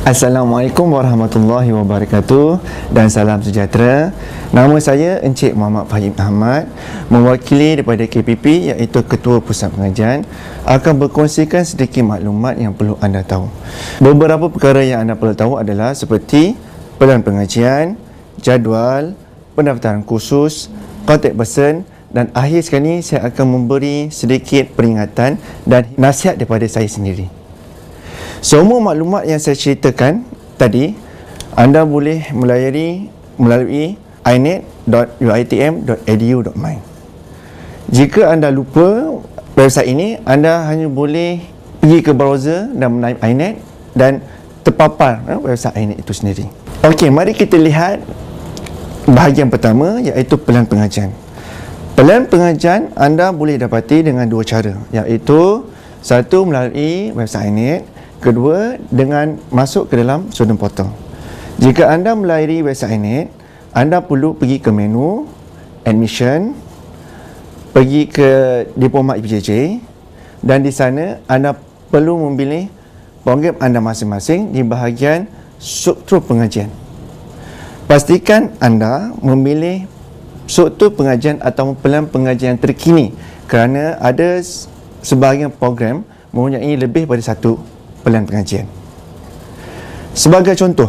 Assalamualaikum warahmatullahi wabarakatuh dan salam sejahtera. Nama saya Encik Muhammad Fahim Ahmad, mewakili daripada KPP iaitu Ketua Pusat Pengajian, akan berkongsikan sedikit maklumat yang perlu anda tahu. Beberapa perkara yang anda perlu tahu adalah seperti pelan pengajian, jadual, pendaftaran khusus, kontak person, dan akhir sekali saya akan memberi sedikit peringatan dan nasihat daripada saya sendiri. Semua maklumat yang saya ceritakan tadi anda boleh melalui inet.uitm.edu.my. Jika anda lupa website ini, anda hanya boleh pergi ke browser dan menaip inet dan terpapar website inet itu sendiri. Okey, mari kita lihat bahagian pertama iaitu pelan pengajian. Pelan pengajian anda boleh dapati dengan dua cara, iaitu satu melalui website inet, kedua dengan masuk ke dalam student portal. Jika anda melalui website inet, anda perlu pergi ke menu admission, pergi ke diploma IPJJ, dan di sana anda perlu memilih program anda masing-masing di bahagian struktur pengajian. Pastikan anda memilih struktur pengajian atau pelan pengajian terkini, kerana ada sebahagian program mempunyai lebih daripada satu pelan pengajian. Sebagai contoh,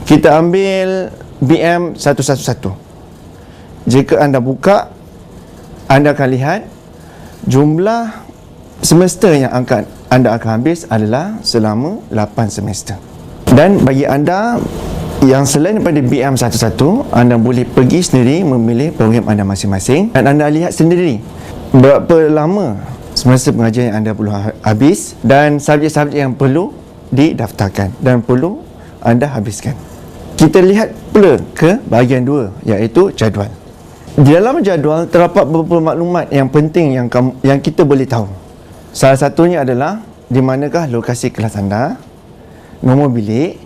kita ambil BM 111. Jika anda buka, anda akan lihat jumlah semester yang anda akan habis adalah selama 8 semester. Dan bagi anda yang selain daripada BM 11, anda boleh pergi sendiri memilih program anda masing-masing dan anda lihat sendiri berapa lama semester pengajian yang anda perlu habis dan subjek-subjek yang perlu didaftarkan dan perlu anda habiskan. Kita lihat pula ke bahagian 2 iaitu jadual. Di dalam jadual terdapat beberapa maklumat yang penting yang kita boleh tahu. Salah satunya adalah di manakah lokasi kelas anda, nombor bilik,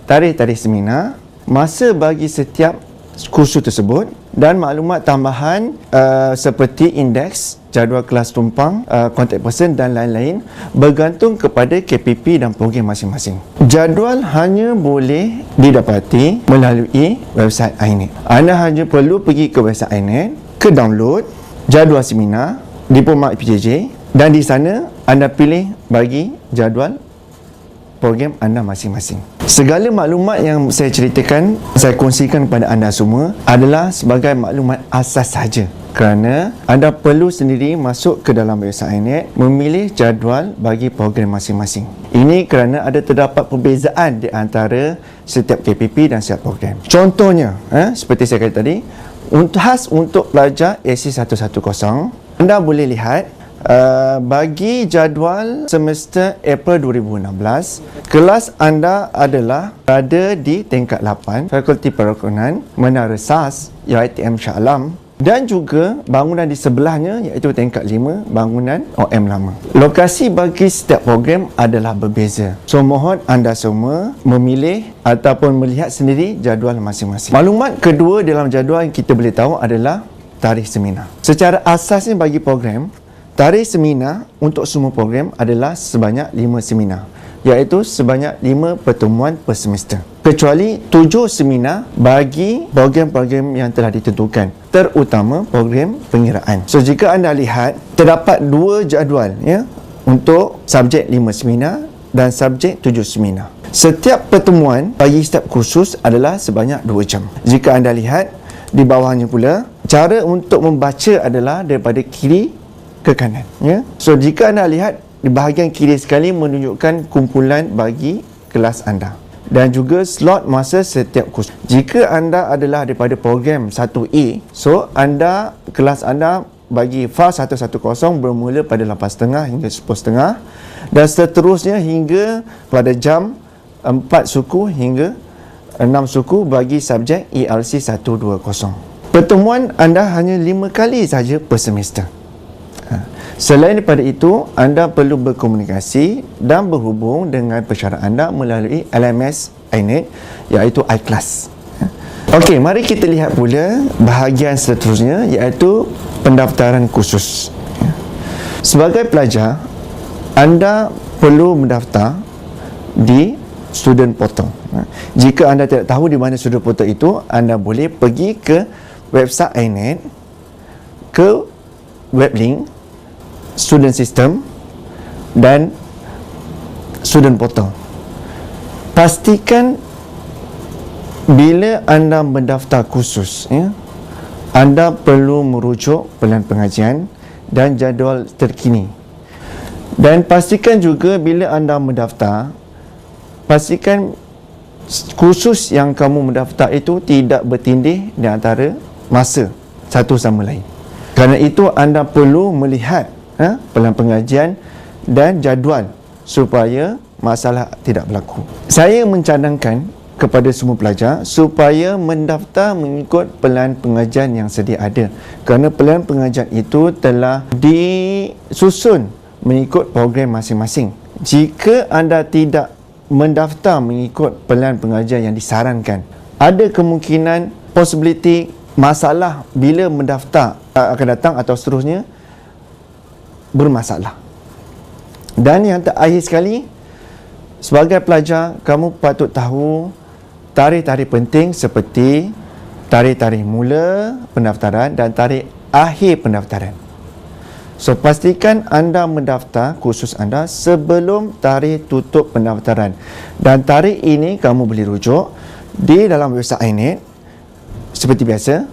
tarikh-tarikh seminar, masa bagi setiap kursus tersebut, dan maklumat tambahan seperti indeks, jadual kelas tumpang, kontak person dan lain-lain bergantung kepada KPP dan program masing-masing. Jadual hanya boleh didapati melalui website inet. Anda hanya perlu pergi ke website inet, ke download jadual seminar, diploma IPJJ, dan di sana anda pilih bagi jadual program anda masing-masing. Segala maklumat yang saya ceritakan, saya kongsikan kepada anda semua adalah sebagai maklumat asas saja, kerana anda perlu sendiri masuk ke dalam website inet, memilih jadual bagi program masing-masing. Ini kerana ada terdapat perbezaan di antara setiap KPP dan setiap program. Contohnya, seperti saya kata tadi, khas untuk pelajar AC110, anda boleh lihat bagi jadual semester April 2016, kelas anda adalah berada di tingkat 8 Fakulti Perhokiman Menara SAS UiTM Shah Alam, dan juga bangunan di sebelahnya iaitu tingkat 5 bangunan OM lama. Lokasi bagi setiap program adalah berbeza, so mohon anda semua memilih ataupun melihat sendiri jadual masing-masing. Maklumat kedua dalam jadual yang kita boleh tahu adalah tarikh seminar. Secara asasnya bagi program, tarikh seminar untuk semua program adalah sebanyak 5 seminar, iaitu sebanyak 5 pertemuan per semester, kecuali 7 seminar bagi program-program yang telah ditentukan, terutama program pengiraan. So jika anda lihat, terdapat 2 jadual untuk subjek 5 seminar dan subjek 7 seminar. Setiap pertemuan bagi setiap kursus adalah sebanyak 2 jam. Jika anda lihat di bawahnya pula, cara untuk membaca adalah daripada kiri ke kanan. So jika anda lihat di bahagian kiri sekali menunjukkan kumpulan bagi kelas anda dan juga slot masa setiap kursus. Jika anda adalah daripada program 1A, so kelas anda bagi FAR 110 bermula pada 8.30 hingga 10.30 dan seterusnya hingga pada jam 4 suku hingga 6 suku bagi subjek ELC 120. Pertemuan anda hanya 5 kali saja per semester. Selain daripada itu, anda perlu berkomunikasi dan berhubung dengan pensyarah anda melalui LMS inet iaitu iClass. Okey, mari kita lihat pula bahagian seterusnya iaitu pendaftaran khusus. Sebagai pelajar, anda perlu mendaftar di student portal. Jika anda tidak tahu di mana student portal itu, anda boleh pergi ke website iNet, ke web link, student system dan student portal. Pastikan bila anda mendaftar kursus, anda perlu merujuk pelan pengajian dan jadual terkini. Dan pastikan juga bila anda mendaftar, pastikan kursus yang kamu mendaftar itu tidak bertindih di antara masa satu sama lain. Kerana itu anda perlu melihat pelan pengajian dan jadual supaya masalah tidak berlaku. Saya mencadangkan kepada semua pelajar supaya mendaftar mengikut pelan pengajian yang sedia ada, kerana pelan pengajian itu telah disusun mengikut program masing-masing. Jika anda tidak mendaftar mengikut pelan pengajian yang disarankan, ada kemungkinan possibility masalah bila mendaftar akan datang atau seterusnya bermasalah. Dan yang terakhir sekali, sebagai pelajar, kamu patut tahu tarikh-tarikh penting seperti tarikh-tarikh mula pendaftaran dan tarikh akhir pendaftaran. So, pastikan anda mendaftar kursus anda sebelum tarikh tutup pendaftaran. Dan tarikh ini kamu boleh rujuk di dalam website iNet. Seperti biasa,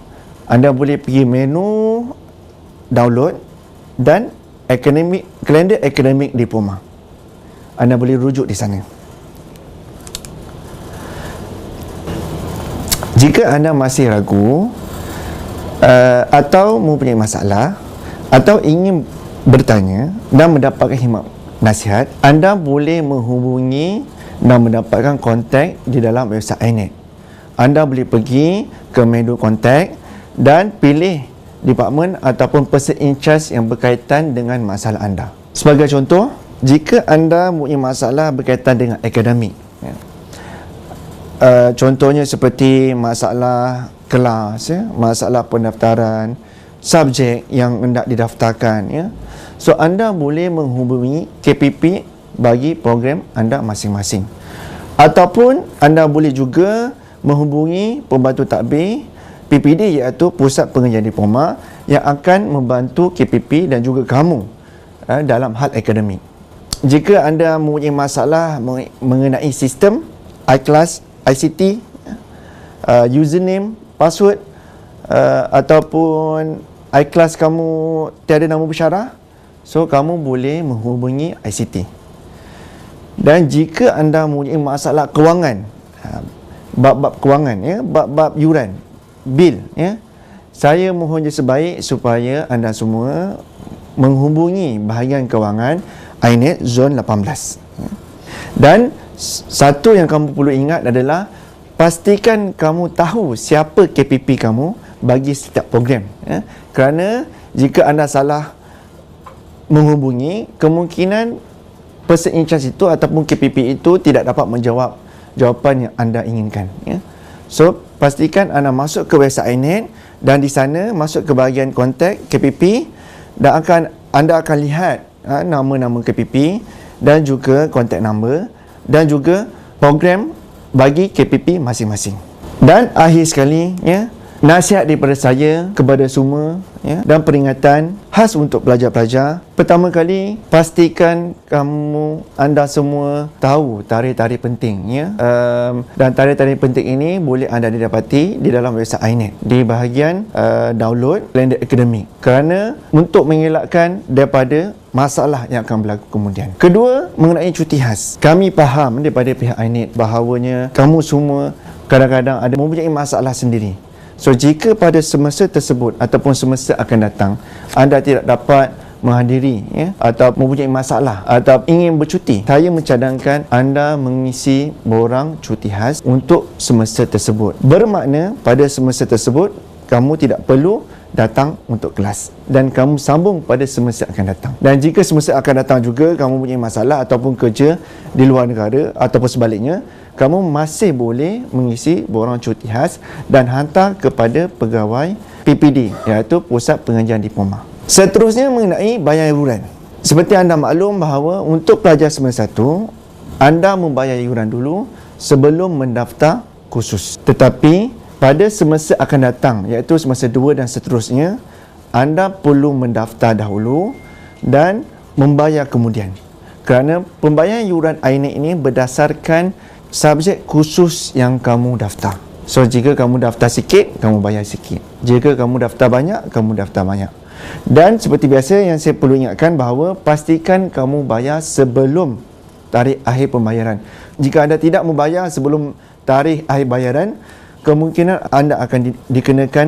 anda boleh pergi menu download dan kalender akademik diploma. Anda boleh rujuk di sana. Jika anda masih ragu atau mempunyai masalah atau ingin bertanya dan mendapatkan khidmat nasihat, anda boleh menghubungi dan mendapatkan kontak di dalam website iNet. Anda boleh pergi ke menu kontak dan pilih department ataupun person in charge yang berkaitan dengan masalah anda. Sebagai contoh, jika anda mempunyai masalah berkaitan dengan akademik, contohnya seperti masalah kelas, masalah pendaftaran, subjek yang hendak didaftarkan, so anda boleh menghubungi KPP bagi program anda masing-masing. Ataupun anda boleh juga menghubungi pembantu tadbir PPD, iaitu Pusat Pengajian Diploma, yang akan membantu KPP dan juga kamu dalam hal akademik. Jika anda mempunyai masalah mengenai sistem iClass, ICT, username, password, ataupun iClass kamu tiada nama bersyarah, so kamu boleh menghubungi ICT. Dan jika anda mempunyai masalah kewangan, bab-bab kewangan, bab-bab yuran, bil, saya mohon je sebaik supaya anda semua menghubungi bahagian kewangan iNet Zon 18. Dan satu yang kamu perlu ingat adalah pastikan kamu tahu siapa KPP kamu bagi setiap program, kerana jika anda salah menghubungi, kemungkinan person in charge itu ataupun KPP itu tidak dapat menjawab jawapan yang anda inginkan. So, pastikan anda masuk ke website iNet dan di sana masuk ke bahagian kontak KPP dan anda akan lihat nama-nama KPP dan juga kontak number dan juga program bagi KPP masing-masing. Dan akhir sekali, nasihat daripada saya kepada semua, dan peringatan khas untuk pelajar-pelajar. Pertama kali, pastikan anda semua tahu tarikh-tarikh penting, dan tarikh-tarikh penting ini boleh anda didapati di dalam website iNet di bahagian download kalender akademik, kerana untuk mengelakkan daripada masalah yang akan berlaku kemudian. Kedua, mengenai cuti khas, kami faham daripada pihak iNet bahawanya kamu semua kadang-kadang ada mempunyai masalah sendiri. So, jika pada semasa tersebut ataupun semasa akan datang anda tidak dapat menghadiri, atau mempunyai masalah atau ingin bercuti, saya mencadangkan anda mengisi borang cuti khas untuk semasa tersebut. Bermakna pada semasa tersebut kamu tidak perlu datang untuk kelas dan kamu sambung pada semasa akan datang. Dan jika semasa akan datang juga kamu mempunyai masalah ataupun kerja di luar negara ataupun sebaliknya, kamu masih boleh mengisi borang cuti khas dan hantar kepada pegawai PPD, iaitu Pusat Pengajian Diploma. Seterusnya, mengenai bayar iuran. Seperti anda maklum bahawa untuk pelajar semester 1, anda membayar iuran dulu sebelum mendaftar kursus. Tetapi pada semasa akan datang, iaitu semasa 2 dan seterusnya, anda perlu mendaftar dahulu dan membayar kemudian. Kerana pembayaran iuran INET ini berdasarkan subjek khusus yang kamu daftar. So, jika kamu daftar sikit, kamu bayar sikit. Jika kamu daftar banyak, kamu daftar banyak. Dan seperti biasa yang saya perlu ingatkan bahawa pastikan kamu bayar sebelum tarikh akhir pembayaran. Jika anda tidak membayar sebelum tarikh akhir bayaran, kemungkinan anda akan dikenakan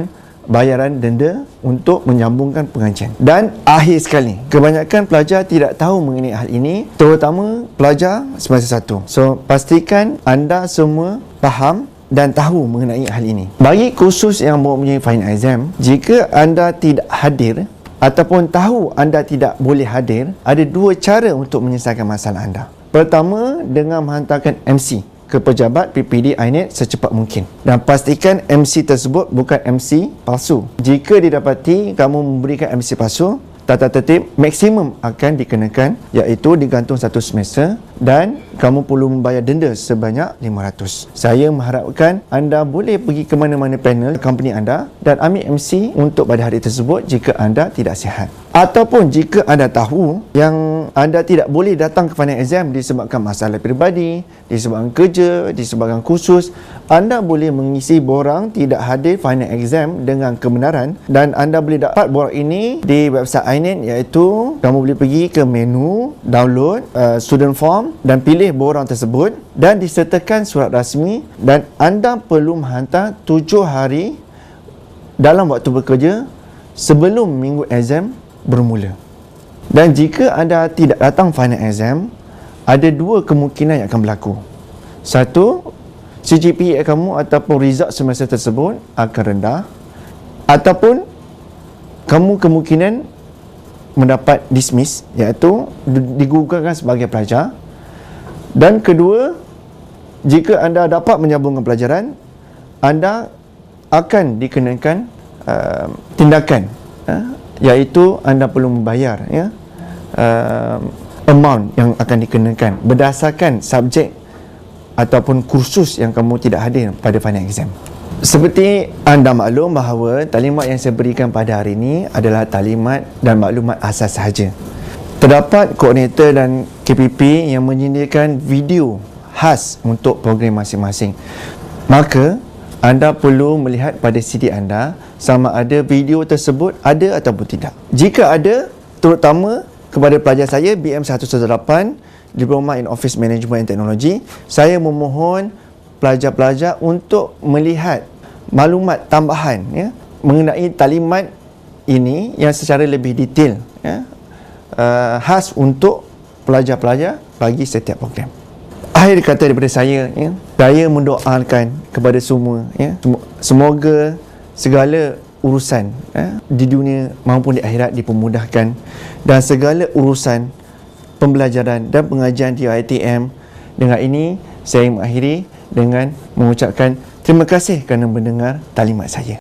bayaran denda untuk menyambungkan pengajian. Dan akhir sekali, kebanyakan pelajar tidak tahu mengenai hal ini, terutama pelajar semester 1. So, pastikan anda semua faham dan tahu mengenai hal ini. Bagi kursus yang mempunyai final exam, jika anda tidak hadir ataupun tahu anda tidak boleh hadir, ada 2 cara untuk menyelesaikan masalah anda. Pertama, dengan menghantarkan MC ke pejabat PPD INET secepat mungkin, dan pastikan MC tersebut bukan MC palsu. Jika didapati kamu memberikan MC palsu, tata tertib maksimum akan dikenakan, iaitu digantung 1 semester dan kamu perlu membayar denda sebanyak 500. Saya mengharapkan anda boleh pergi ke mana-mana panel company anda dan ambil MC untuk pada hari tersebut jika anda tidak sihat. Ataupun jika anda tahu yang anda tidak boleh datang ke final exam disebabkan masalah peribadi, disebabkan kerja, disebabkan kursus, anda boleh mengisi borang tidak hadir final exam dengan kebenaran, dan anda boleh dapat borang ini di website INET, iaitu kamu boleh pergi ke menu download student form dan pilih borang tersebut dan disertakan surat rasmi, dan anda perlu menghantar 7 hari dalam waktu bekerja sebelum minggu exam bermula. Dan jika anda tidak datang final exam, ada 2 kemungkinan yang akan berlaku. Satu, CGPA kamu ataupun result semester tersebut akan rendah, ataupun kamu kemungkinan mendapat dismiss, iaitu digugurkan sebagai pelajar. Dan kedua, jika anda dapat menyambungkan pelajaran, anda akan dikenakan tindakan, iaitu anda perlu membayar amount yang akan dikenakan berdasarkan subjek ataupun kursus yang kamu tidak hadir pada final exam. Seperti anda maklum bahawa taklimat yang saya berikan pada hari ini adalah taklimat dan maklumat asas sahaja. Terdapat koordinator dan KPP yang menyediakan video khas untuk program masing-masing. Maka anda perlu melihat pada CD anda sama ada video tersebut ada ataupun tidak. Jika ada, terutama kepada pelajar saya BM118 Diploma in Office Management and Technology, saya memohon pelajar-pelajar untuk melihat maklumat tambahan mengenai taklimat ini yang secara lebih detail khas untuk pelajar-pelajar bagi setiap program. Akhir kata daripada saya, saya mendoakan kepada semua, semoga segala urusan di dunia maupun di akhirat dipermudahkan, dan segala urusan pembelajaran dan pengajian di ITM. Dengan ini saya mengakhiri dengan mengucapkan terima kasih kerana mendengar taklimat saya.